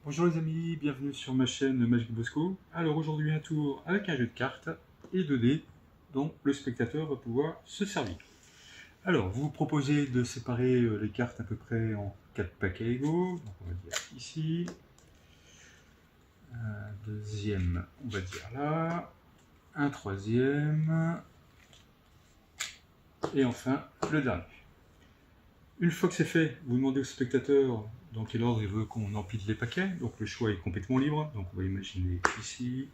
Bonjour les amis, bienvenue sur ma chaîne Magic Bosco. Alors aujourd'hui un tour avec un jeu de cartes et 2 dés dont le spectateur va pouvoir se servir. Alors vous vous proposez de séparer les cartes à peu près en 4 paquets égaux. Donc on va dire ici. Un deuxième, on va dire là. Un troisième. Et enfin le dernier. Une fois que c'est fait, vous demandez au spectateur dans quel ordre il veut qu'on empile les paquets. Donc le choix est complètement libre. Donc on va imaginer ici,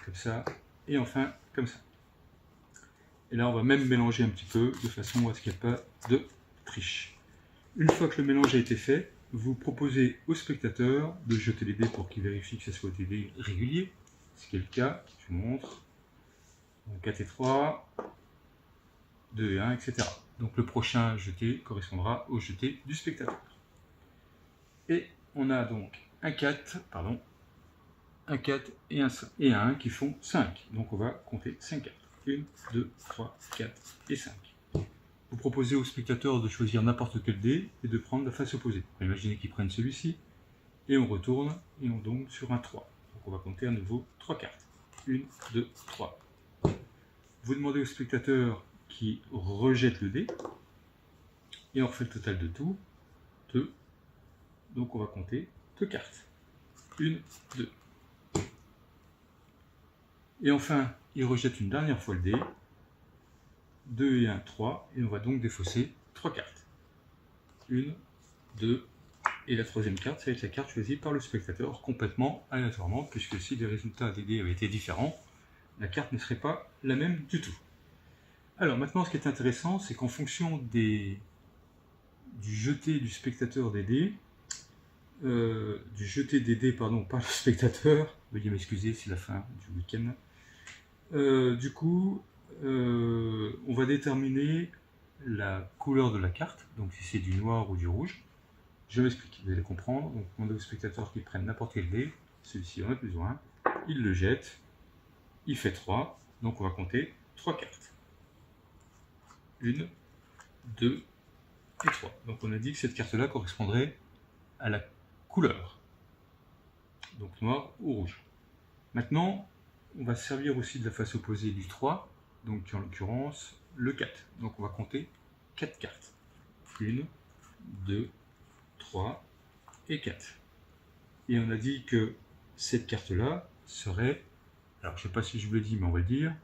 comme ça, et enfin comme ça. Et là on va même mélanger un petit peu de façon à ce qu'il n'y ait pas de triche. Une fois que le mélange a été fait, vous proposez au spectateur de jeter les dés pour qu'il vérifie que ce soit des dés réguliers, ce qui est le cas. Je vous montre. Donc 4 et 3, 2 et 1, etc. Donc le prochain jeté correspondra au jeté du spectateur. Et on a donc un 4 et un 1 qui font 5. Donc on va compter 5 cartes. 1, 2, 3, 4 et 5. Vous proposez au spectateur de choisir n'importe quel dé et de prendre la face opposée. Imaginez qu'il prenne celui-ci, et on retourne, et on tombe sur un 3. Donc on va compter à nouveau 3 cartes. 1, 2, 3. Vous demandez au spectateur qui rejette le dé, et on refait le total de tout, 2. Donc on va compter 2 cartes. 1, 2. Et enfin, il rejette une dernière fois le dé, 2 et 1, 3, et on va donc défausser 3 cartes. 1, 2, et la troisième carte, ça va être la carte choisie par le spectateur, complètement aléatoirement, puisque si les résultats des dés avaient été différents, la carte ne serait pas la même du tout. Alors maintenant, ce qui est intéressant, c'est qu'en fonction du jeté du spectateur des dés, du jeté des dés par le spectateur, veuillez m'excuser, c'est la fin du week-end. Du coup, on va déterminer la couleur de la carte, donc si c'est du noir ou du rouge. Je m'explique, vous allez comprendre. Donc, on demande au spectateur qu'il prenne n'importe quel dé, celui-ci on a besoin, il le jette, il fait 3, donc on va compter 3 cartes. 1, 2 et 3. Donc on a dit que cette carte-là correspondrait à la couleur, donc noir ou rouge. Maintenant, on va se servir aussi de la face opposée du 3, donc en l'occurrence le 4. Donc on va compter 4 cartes. 1, 2, 3 et 4. Et on a dit que cette carte-là serait, alors je ne sais pas si je vous l'ai dit, mais on va le dire,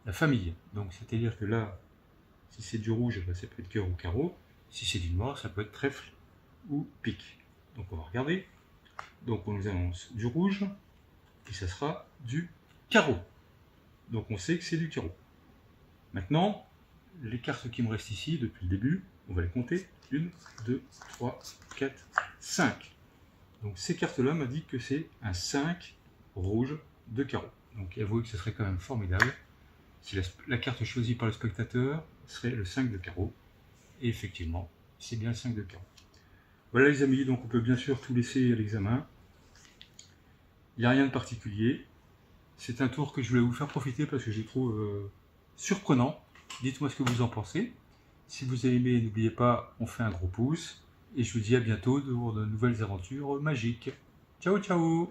la famille. Donc c'est-à-dire que là, si c'est du rouge, ça peut être cœur ou carreau. Si c'est du noir, ça peut être trèfle ou pique. Donc on va regarder. Donc on nous annonce du rouge, et ça sera du carreau. Donc on sait que c'est du carreau. Maintenant, les cartes qui me restent ici depuis le début, on va les compter. 1, 2, 3, 4, 5. Donc ces cartes-là m'indiquent que c'est un 5 rouge de carreau. Donc avouez que ce serait quand même formidable si la carte choisie par le spectateur serait le 5 de carreau. Et effectivement, c'est bien le 5 de carreau. Voilà les amis, donc on peut bien sûr tout laisser à l'examen. Il n'y a rien de particulier. C'est un tour que je voulais vous faire profiter parce que je trouve surprenant. Dites-moi ce que vous en pensez. Si vous avez aimé, n'oubliez pas, on fait un gros pouce. Et je vous dis à bientôt pour de nouvelles aventures magiques. Ciao, ciao!